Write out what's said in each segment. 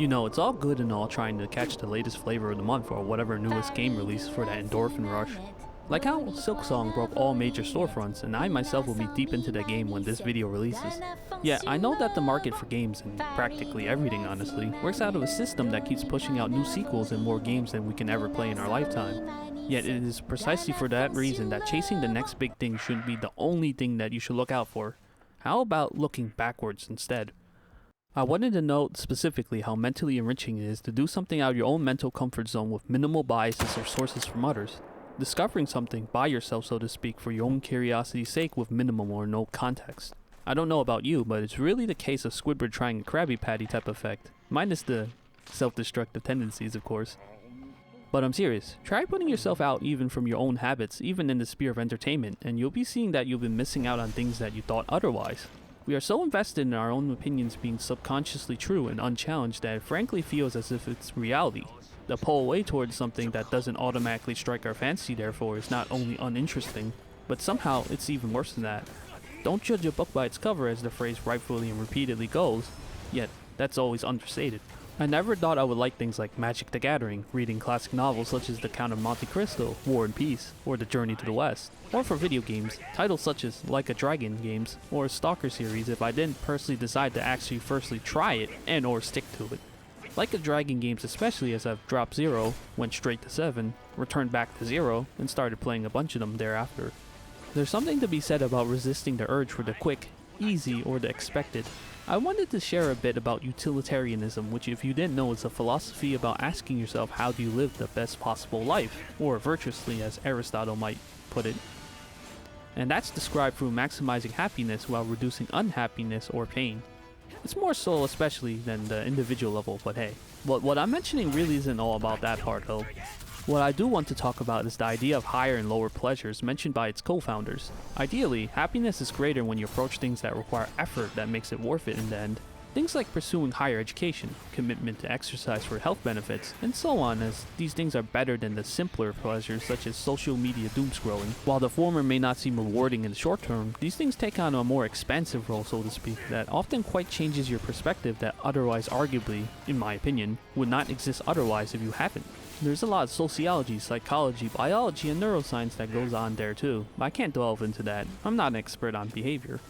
You know, it's all good and all trying to catch the latest flavor of the month or whatever newest game release for that endorphin rush. Like how Silksong broke all major storefronts, and I myself will be deep into the game when this video releases. Yeah, I know that the market for games, and practically everything honestly, works out of a system that keeps pushing out new sequels and more games than we can ever play in our lifetime. Yet it is precisely for that reason that chasing the next big thing shouldn't be the only thing that you should look out for. How about looking backwards instead? I wanted to note specifically how mentally enriching it is to do something out of your own mental comfort zone with minimal biases or sources from others. Discovering something by yourself, so to speak, for your own curiosity's sake with minimum or no context. I don't know about you, but it's really the case of Squidward trying a Krabby Patty type effect, minus the self-destructive tendencies of course. But I'm serious, try putting yourself out even from your own habits, even in the sphere of entertainment, and you'll be seeing that you've been missing out on things that you thought otherwise. We are so invested in our own opinions being subconsciously true and unchallenged that it frankly feels as if it's reality. The pull away towards something that doesn't automatically strike our fancy therefore is not only uninteresting, but somehow it's even worse than that. Don't judge a book by its cover, as the phrase rightfully and repeatedly goes, yet that's always understated. I never thought I would like things like Magic the Gathering, reading classic novels such as The Count of Monte Cristo, War and Peace, or The Journey to the West, or for video games, titles such as Like a Dragon games, or a Stalker series if I didn't personally decide to actually firstly try it and or stick to it. Like a Dragon games especially, as I've dropped 0, went straight to 7, returned back to 0, and started playing a bunch of them thereafter. There's something to be said about resisting the urge for the quick, easy, or the expected. I wanted to share a bit about utilitarianism, which if you didn't know is a philosophy about asking yourself how do you live the best possible life, or virtuously as Aristotle might put it. And that's described through maximizing happiness while reducing unhappiness or pain. It's more so especially than the individual level, but hey. What I'm mentioning really isn't all about that part though. What I do want to talk about is the idea of higher and lower pleasures mentioned by its co-founders. Ideally, happiness is greater when you approach things that require effort that makes it worth it in the end. Things like pursuing higher education, commitment to exercise for health benefits, and so on, as these things are better than the simpler pleasures such as social media doomscrolling. While the former may not seem rewarding in the short term, these things take on a more expansive role, so to speak, that often quite changes your perspective that otherwise arguably, in my opinion, would not exist otherwise if you haven't. There's a lot of sociology, psychology, biology, and neuroscience that goes on there too, but I can't delve into that. I'm not an expert on behavior.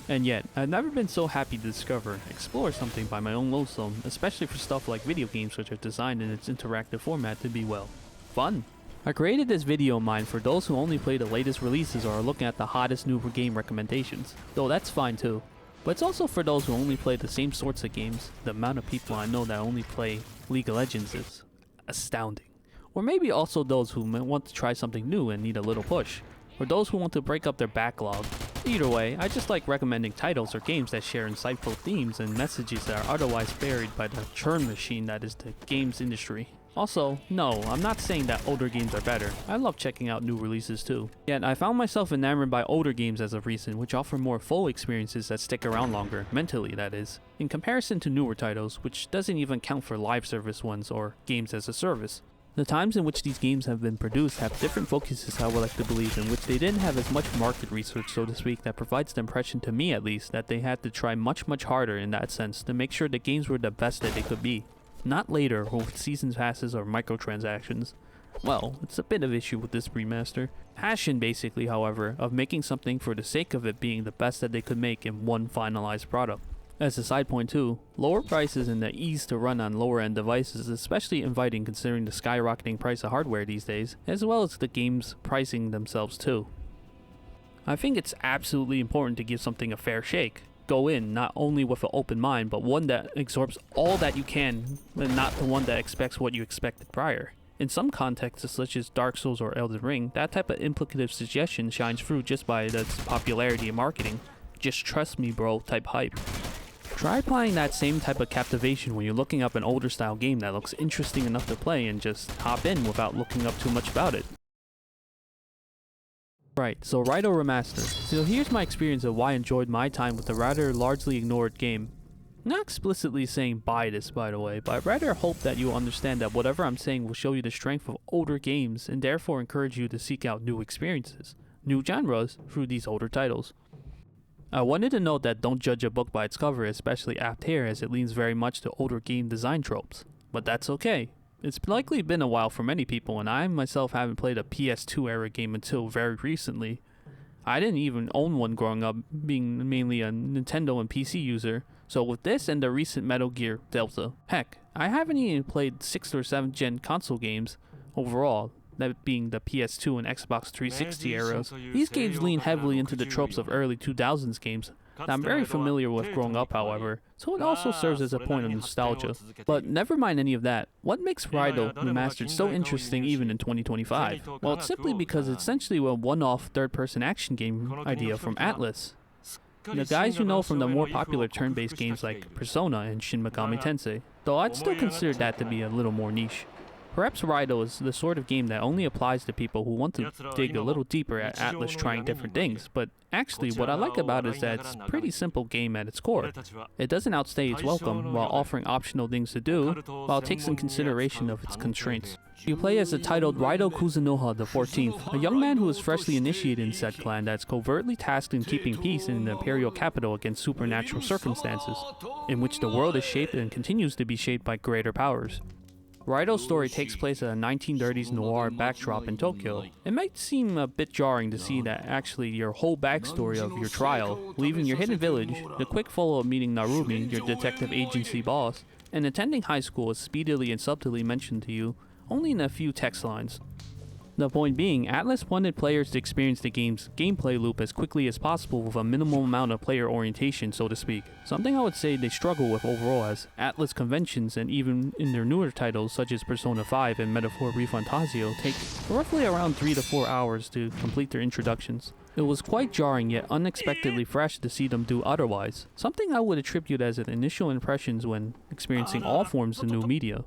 And yet, I've never been so happy to discover, explore something by my own lonesome, especially for stuff like video games which are designed in its interactive format to be, well, fun. I created this video of mine for those who only play the latest releases or are looking at the hottest new game recommendations, though that's fine too. But it's also for those who only play the same sorts of games. The amount of people I know that only play League of Legends is astounding. Or maybe also those who want to try something new and need a little push. Or those who want to break up their backlog. Either way, I just like recommending titles or games that share insightful themes and messages that are otherwise buried by the churn machine that is the games industry. Also, no, I'm not saying that older games are better. I love checking out new releases too. Yet, I found myself enamored by older games as of recent, which offer more full experiences that stick around longer, mentally that is, in comparison to newer titles, which doesn't even count for live service ones or games as a service. The times in which these games have been produced have different focuses, I would like to believe, in which they didn't have as much market research, so to speak, that provides the impression to me at least that they had to try much harder in that sense to make sure the games were the best that they could be. Not later or with season passes or microtransactions. Well, it's a bit of issue with this remaster. Passion basically, however, of making something for the sake of it being the best that they could make in one finalized product. As a side point too, lower prices and the ease to run on lower end devices is especially inviting considering the skyrocketing price of hardware these days, as well as the games pricing themselves too. I think it's absolutely important to give something a fair shake. Go in not only with an open mind, but one that absorbs all that you can, and not the one that expects what you expected prior. In some contexts such as Dark Souls or Elden Ring, that type of implicative suggestion shines through just by its popularity in marketing. Just trust me bro type hype. Try applying that same type of captivation when you're looking up an older style game that looks interesting enough to play and just hop in without looking up too much about it. Right, so Raidou Remastered. So here's my experience of why I enjoyed my time with the rather largely ignored game. Not explicitly saying buy this by the way, but I rather hope that you will understand that whatever I'm saying will show you the strength of older games and therefore encourage you to seek out new experiences, new genres through these older titles. I wanted to note that don't judge a book by its cover, especially apt here, as it leans very much to older game design tropes. But that's okay. It's likely been a while for many people, and I myself haven't played a PS2 era game until very recently. I didn't even own one growing up, being mainly a Nintendo and PC user, so with this and the recent Metal Gear Delta, heck, I haven't even played 6th or 7th gen console games overall, that being the PS2 and Xbox 360 eras. These games lean heavily into the tropes of early 2000s games that I'm very familiar with growing up, however, so it also serves as a point of nostalgia. But never mind any of that, what makes Raidou Remastered so interesting even in 2025? Well, it's simply because it's essentially a one-off third-person action game idea from Atlus. The guys you know from the more popular turn-based games like Persona and Shin Megami Tensei, though I'd still consider that to be a little more niche. Perhaps Raidou is the sort of game that only applies to people who want to dig a little deeper at Atlus trying different things, but actually what I like about it is that it's a pretty simple game at its core. It doesn't outstay its welcome while offering optional things to do, while it takes in consideration of its constraints. You play as the titled Raidou Kuzunoha the 14th, a young man who is freshly initiated in said clan that's covertly tasked in keeping peace in the imperial capital against supernatural circumstances, in which the world is shaped and continues to be shaped by greater powers. Raidou's story takes place at a 1930s noir backdrop in Tokyo. It might seem a bit jarring to see that actually your whole backstory of your trial, leaving your hidden village, the quick follow-up meeting Narumi, your detective agency boss, and attending high school is speedily and subtly mentioned to you, only in a few text lines. The point being, Atlus wanted players to experience the game's gameplay loop as quickly as possible with a minimal amount of player orientation, so to speak. Something I would say they struggle with overall, as Atlus conventions and even in their newer titles such as Persona 5 and Metaphor Refantasio take roughly around 3 to 4 hours to complete their introductions. It was quite jarring yet unexpectedly fresh to see them do otherwise, something I would attribute as an initial impressions when experiencing all forms of new media.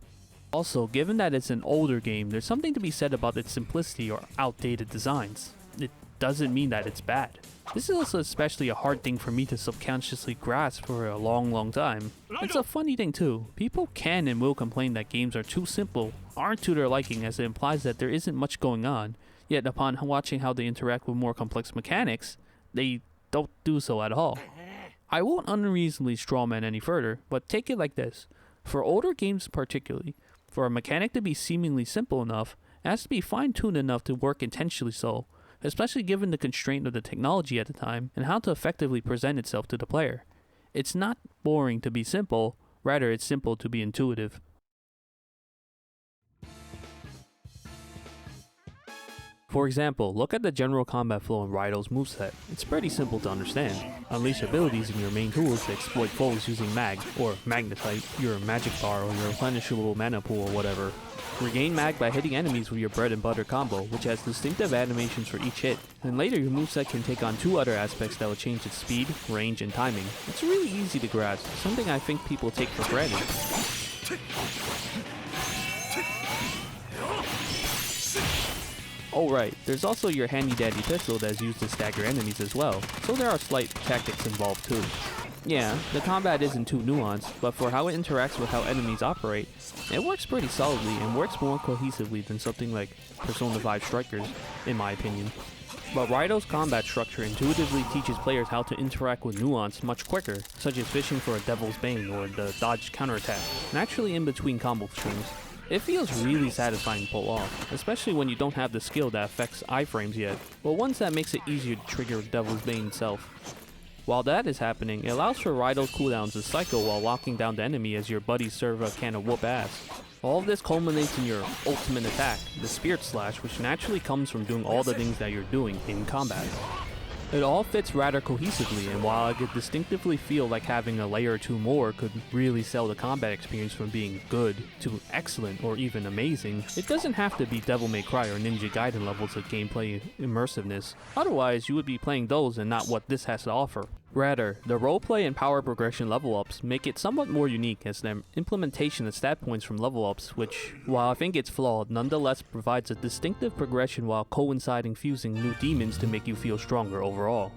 Also, given that it's an older game, there's something to be said about its simplicity or outdated designs. It doesn't mean that it's bad. This is also especially a hard thing for me to subconsciously grasp for a long time. It's a funny thing too. People can and will complain that games are too simple, aren't to their liking, as it implies that there isn't much going on, yet upon watching how they interact with more complex mechanics, they don't do so at all. I won't unreasonably strawman any further, but take it like this. For older games particularly, for a mechanic to be seemingly simple enough, it has to be fine-tuned enough to work intentionally so, especially given the constraint of the technology at the time and how to effectively present itself to the player. It's not boring to be simple, rather it's simple to be intuitive. For example, look at the general combat flow in Raidou's moveset. It's pretty simple to understand. Unleash abilities in your main tools to exploit foes using mag, or magnetite, your magic bar or your replenishable mana pool or whatever. Regain mag by hitting enemies with your bread and butter combo, which has distinctive animations for each hit, and later your moveset can take on 2 other aspects that will change its speed, range, and timing. It's really easy to grasp, something I think people take for granted. Oh right, there's also your handy dandy pistol that's used to stagger enemies as well, so there are slight tactics involved too. Yeah, the combat isn't too nuanced, but for how it interacts with how enemies operate, it works pretty solidly and works more cohesively than something like Persona 5 Strikers, in my opinion. But Raidou's combat structure intuitively teaches players how to interact with nuance much quicker, such as fishing for a Devil's Bane or the dodge counterattack, naturally in between combo strings. It feels really satisfying to pull off, especially when you don't have the skill that affects iframes yet, but once that makes it easier to trigger Devil's Bane itself. While that is happening, it allows for Raidou's cooldowns to cycle while locking down the enemy as your buddies serve a can of whoop ass. All of this culminates in your ultimate attack, the Spirit Slash, which naturally comes from doing all the things that you're doing in combat. It all fits rather cohesively, and while I could distinctively feel like having a layer or 2 more could really sell the combat experience from being good to excellent or even amazing, it doesn't have to be Devil May Cry or Ninja Gaiden levels of gameplay immersiveness. Otherwise, you would be playing those and not what this has to offer. Rather, the roleplay and power progression level ups make it somewhat more unique, as the implementation of stat points from level ups, which, while I think it's flawed, nonetheless provides a distinctive progression while coinciding fusing new demons to make you feel stronger overall.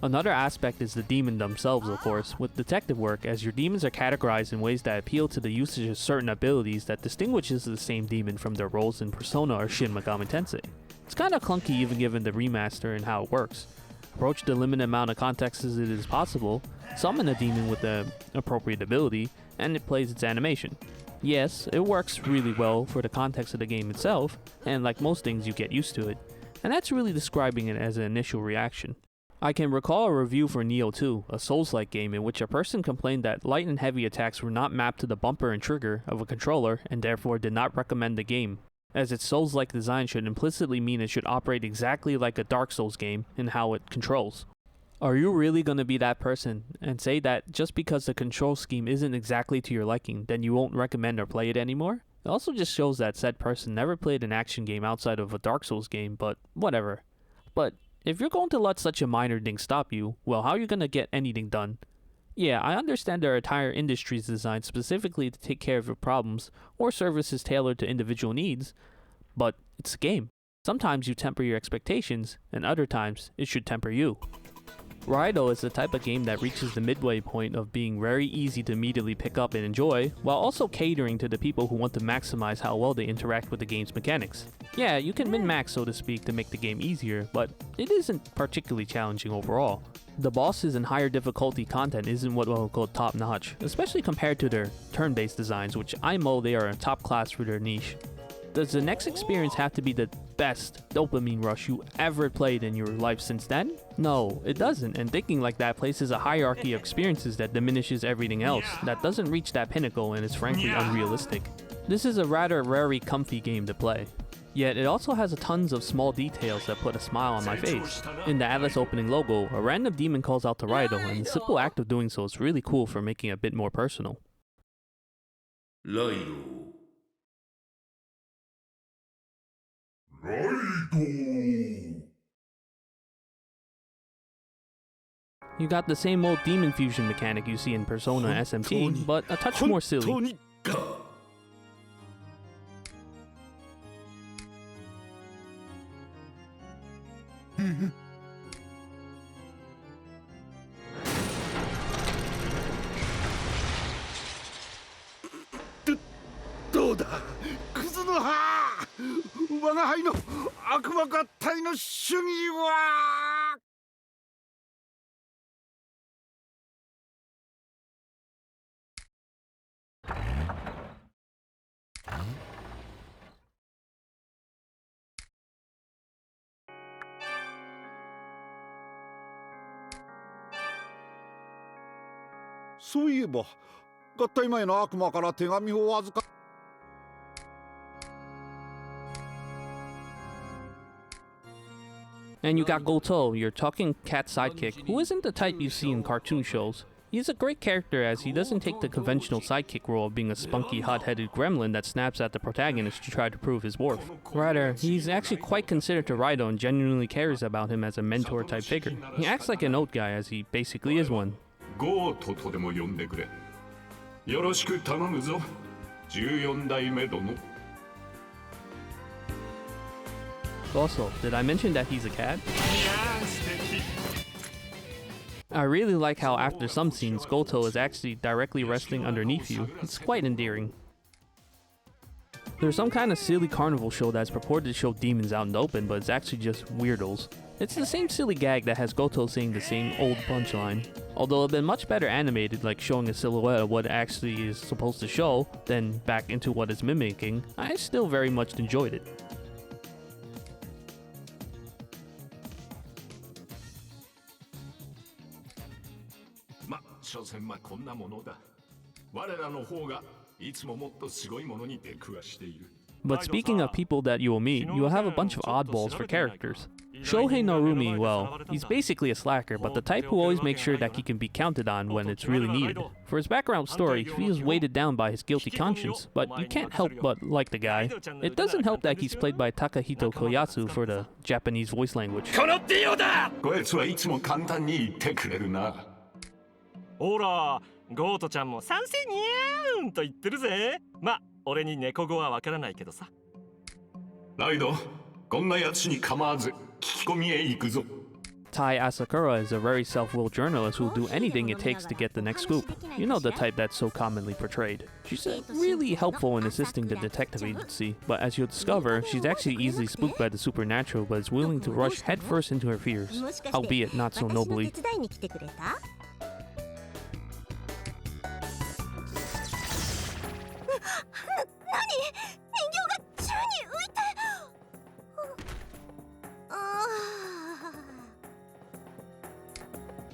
Another aspect is the demon themselves, of course, with detective work, as your demons are categorized in ways that appeal to the usage of certain abilities that distinguishes the same demon from their roles in Persona or Shin Megami Tensei. It's kinda clunky even given the remaster and how it works. Approach the limited amount of context as it is possible, summon a demon with the appropriate ability, and it plays its animation. Yes, it works really well for the context of the game itself, and like most things you get used to it, and that's really describing it as an initial reaction. I can recall a review for Nioh 2, a Souls-like game in which a person complained that light and heavy attacks were not mapped to the bumper and trigger of a controller and therefore did not recommend the game, as its Souls-like design should implicitly mean it should operate exactly like a Dark Souls game in how it controls. Are you really going to be that person and say that just because the control scheme isn't exactly to your liking, then you won't recommend or play it anymore? It also just shows that said person never played an action game outside of a Dark Souls game, but whatever. But if you're going to let such a minor thing stop you, well, how are you going to get anything done? Yeah, I understand there are entire industries designed specifically to take care of your problems or services tailored to individual needs, but it's a game. Sometimes you temper your expectations, and other times it should temper you. Raidou is the type of game that reaches the midway point of being very easy to immediately pick up and enjoy, while also catering to the people who want to maximize how well they interact with the game's mechanics. Yeah, you can min-max so to speak to make the game easier, but it isn't particularly challenging overall. The bosses and higher difficulty content isn't what we'll call top-notch, especially compared to their turn-based designs, which I know they are a top class for their niche. Does the next experience have to be the best dopamine rush you ever played in your life since then? No, it doesn't, and thinking like that places a hierarchy of experiences that diminishes everything else, that doesn't reach that pinnacle and is frankly unrealistic. This is a rather very comfy game to play. Yet it also has tons of small details that put a smile on my face. In the Atlas opening logo, a random demon calls out to Raidou, and the simple act of doing so is really cool for making it a bit more personal. Raidou. You got the same old demon fusion mechanic you see in Persona SMT, but a touch more silly. And you got Goto, your talking cat sidekick, who isn't the type you see in cartoon shows. He's a great character as he doesn't take the conventional sidekick role of being a spunky, hot-headed gremlin that snaps at the protagonist to try to prove his worth. Rather, he's actually quite considerate to Raidou and genuinely cares about him as a mentor-type figure. He acts like an old guy as he basically is one. Also, did I mention that he's a cat? I really like how after some scenes, Goto is actually directly resting underneath you. It's quite endearing. There's some kind of silly carnival show that's purported to show demons out in the open, but it's actually just weirdos. It's the same silly gag that has Goto saying the same old punchline. Although it's been much better animated, like showing a silhouette of what it actually is supposed to show, than back into what it's mimicking, I still very much enjoyed it. But speaking of people that you will meet, you will have a bunch of oddballs for characters. Shohei Narumi, well, he's basically a slacker, but the type who always makes sure that he can be counted on when it's really needed. For his background story, he feels weighted down by his guilty conscience, but you can't help but like the guy. It doesn't help that he's played by Takahito Koyatsu for the Japanese voice language. ほら、ゴートちゃんも賛成にゃーんと言ってるぜ。ま、俺に猫語はわからないけどさ。ライド、こんなやつに構わず聞き込みへ行くぞ。Tai Asakura is a very self-willed journalist who'll do anything it takes to get the next scoop. You know, the type that's so commonly portrayed. She's really helpful in assisting the detective agency, but as you'll discover, she's actually easily spooked by the supernatural but is willing to rush headfirst into her fears, albeit not so nobly.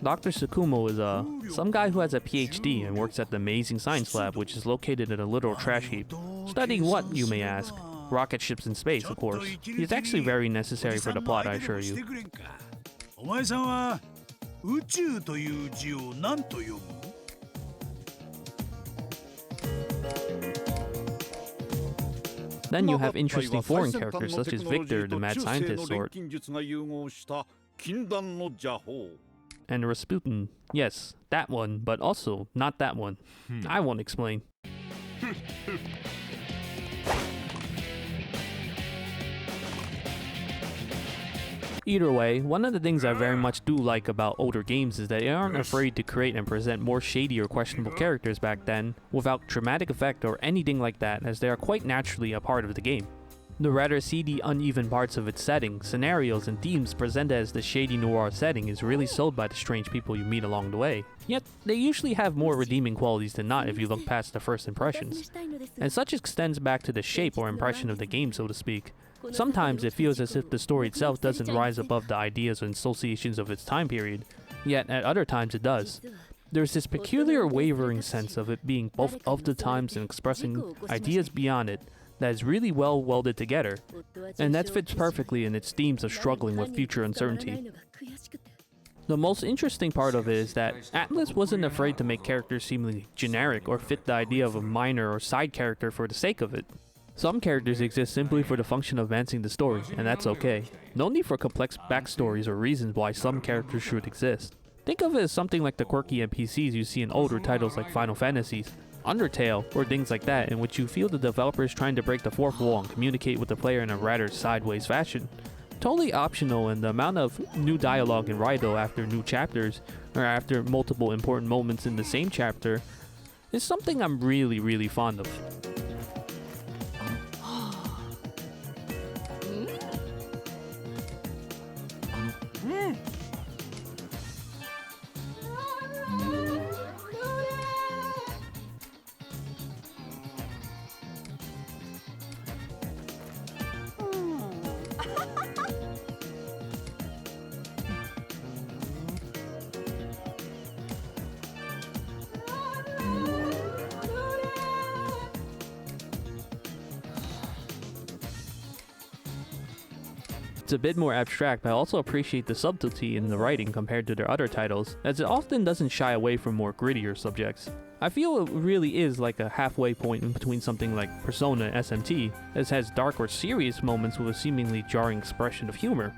Dr. Tsukumo is some guy who has a PhD and works at the amazing science lab, which is located in a literal trash heap. Studying what, you may ask? Rocket ships in space, of course. He's actually very necessary for the plot, I assure you. Then you have interesting foreign characters such as Victor, the mad scientist sort, and Rasputin. Yes, that one, but also not that one. I won't explain. Either way, one of the things I very much do like about older games is that they aren't afraid to create and present more shady or questionable characters back then without dramatic effect or anything like that, as they are quite naturally a part of the game. The rather seedy, uneven parts of its setting, scenarios, and themes presented as the shady noir setting is really sold by the strange people you meet along the way. Yet, they usually have more redeeming qualities than not if you look past the first impressions. And such extends back to the shape or impression of the game, so to speak. Sometimes it feels as if the story itself doesn't rise above the ideas and associations of its time period, yet at other times it does. There's this peculiar wavering sense of it being both of the times and expressing ideas beyond it that is really well welded together, and that fits perfectly in its themes of struggling with future uncertainty. The most interesting part of it is that Atlus wasn't afraid to make characters seemingly generic or fit the idea of a minor or side character for the sake of it. Some characters exist simply for the function of advancing the story, and that's okay. No need for complex backstories or reasons why some characters should exist. Think of it as something like the quirky NPCs you see in older titles like Final Fantasies, Undertale, or things like that, in which you feel the developers trying to break the fourth wall and communicate with the player in a rather sideways fashion. Totally optional, and the amount of new dialogue in Raidou after new chapters, or after multiple important moments in the same chapter, is something I'm really fond of. It's a bit more abstract, but I also appreciate the subtlety in the writing compared to their other titles, as it often doesn't shy away from more grittier subjects. I feel it really is like a halfway point in between something like Persona and SMT, as it has dark or serious moments with a seemingly jarring expression of humor.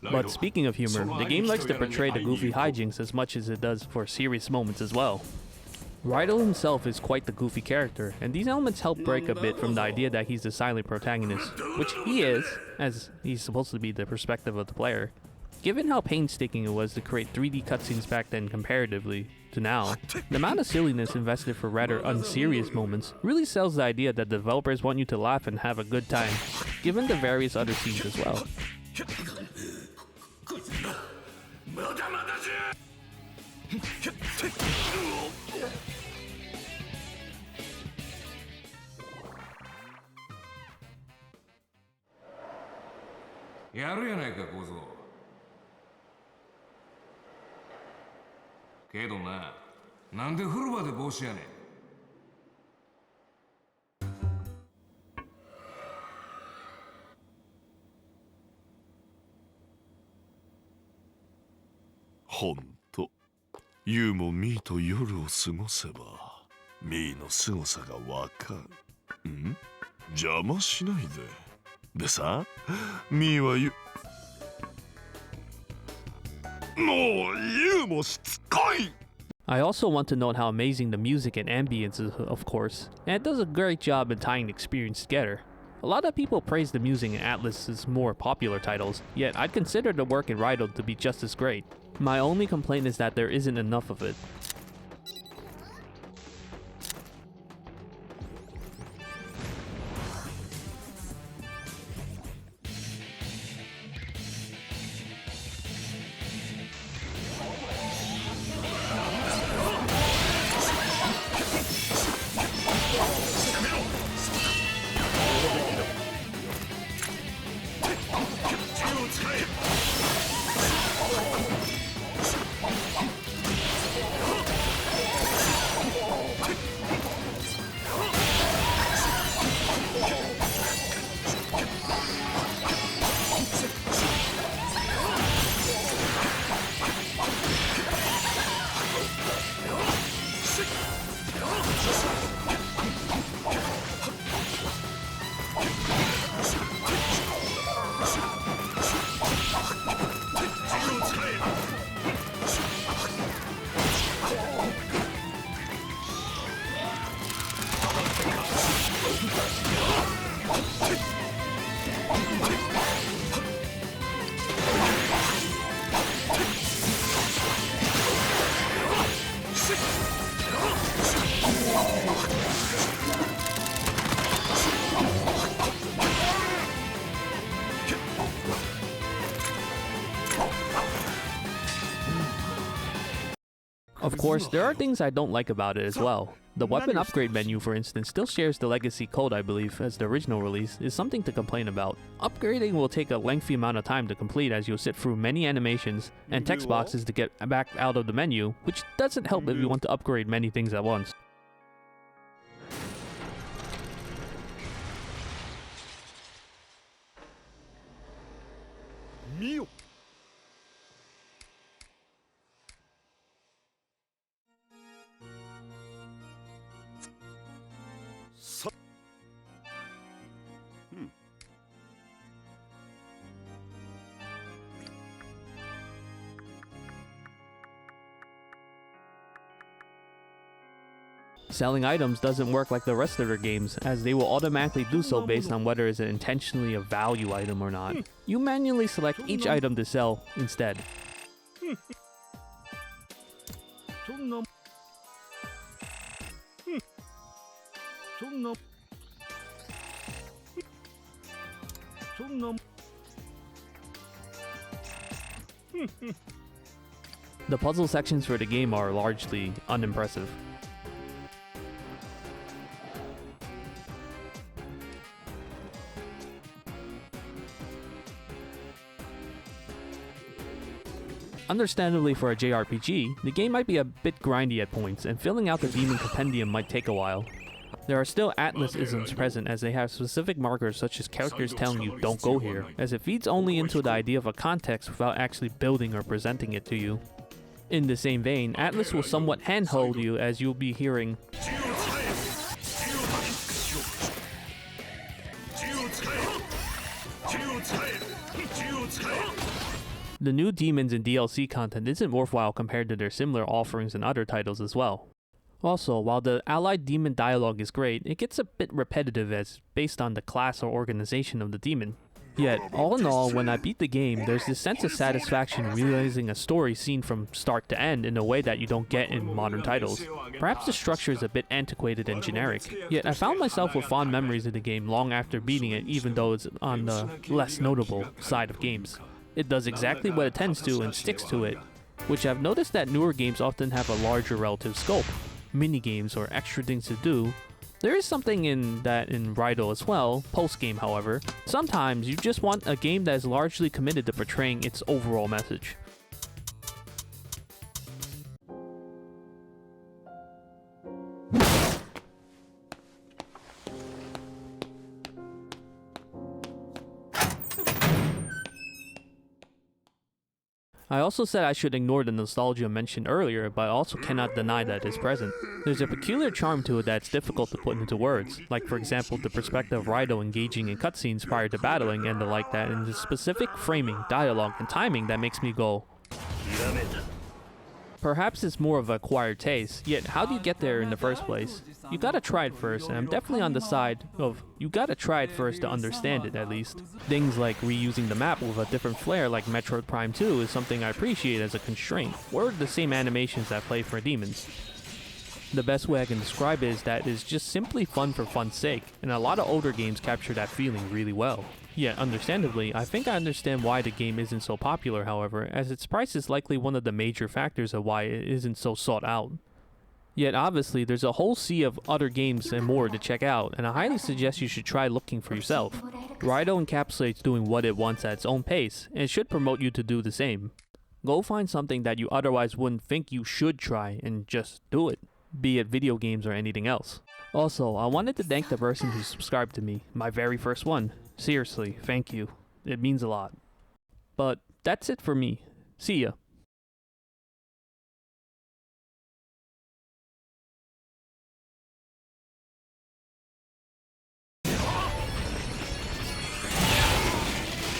But speaking of humor, the game likes to portray the goofy hijinks as much as it does for serious moments as well. Raidou himself is quite the goofy character, and these elements help break a bit from the idea that he's the silent protagonist, which he is, as he's supposed to be the perspective of the player. Given how painstaking it was to create 3D cutscenes back then comparatively to now, the amount of silliness invested for rather unserious moments really sells the idea that developers want you to laugh and have a good time, given the various other scenes as well. ミーの凄さがわかる。ん？邪魔しないで。でさ、ミーはもうユウもしつこい。 I also want to note how amazing the music and ambience is, of course, and it does a great job in tying the experience together. A lot of people praise the music in Atlus's more popular titles, yet I'd consider the work in Raidou to be just as great. My only complaint is that there isn't enough of it. Of course, there are things I don't like about it as well. The weapon upgrade menu, for instance, still shares the legacy code, I believe, as the original release, is something to complain about. Upgrading will take a lengthy amount of time to complete as you'll sit through many animations and text boxes to get back out of the menu, which doesn't help if you want to upgrade many things at once. Selling items doesn't work like the rest of their games, as they will automatically do so based on whether it's intentionally a value item or not. You manually select each item to sell instead. The puzzle sections for the game are largely unimpressive. Understandably for a JRPG, the game might be a bit grindy at points, and filling out the Demon Compendium might take a while. There are still Atlas-isms present, as they have specific markers such as characters telling you don't go here, as it feeds only into the idea of a context without actually building or presenting it to you. In the same vein, Atlas will somewhat handhold you as you'll be hearing the new demons and DLC content isn't worthwhile compared to their similar offerings in other titles as well. Also, while the allied demon dialogue is great, it gets a bit repetitive as based on the class or organization of the demon. Yet, all in all, when I beat the game, there's this sense of satisfaction realizing a story seen from start to end in a way that you don't get in modern titles. Perhaps the structure is a bit antiquated and generic, yet I found myself with fond memories of the game long after beating it, even though it's on the less notable side of games. It does exactly what it tends to and sticks to it, which I've noticed that newer games often have a larger relative scope, mini-games or extra things to do. There is something in that in Raidou as well, post-game however. Sometimes you just want a game that is largely committed to portraying its overall message. I also said I should ignore the nostalgia mentioned earlier, but I also cannot deny that it's present. There's a peculiar charm to it that's difficult to put into words, like for example the perspective of Raidou engaging in cutscenes prior to battling and the like that, and the specific framing, dialogue, and timing that makes me go, perhaps it's more of an acquired taste, yet how do you get there in the first place? You gotta try it first, and I'm definitely on the side of you gotta try it first to understand it at least. Things like reusing the map with a different flair like Metroid Prime 2 is something I appreciate as a constraint, or the same animations that play for demons. The best way I can describe it is that it's just simply fun for fun's sake, and a lot of older games capture that feeling really well. Yet, understandably, I think I understand why the game isn't so popular, however, as its price is likely one of the major factors of why it isn't so sought out. Yet obviously, there's a whole sea of other games and more to check out, and I highly suggest you should try looking for yourself. Raidou encapsulates doing what it wants at its own pace, and it should promote you to do the same. Go find something that you otherwise wouldn't think you should try, and just do it, be it video games or anything else. Also, I wanted to thank the person who subscribed to me, my very first one. Seriously, thank you. It means a lot. But that's it for me. See ya.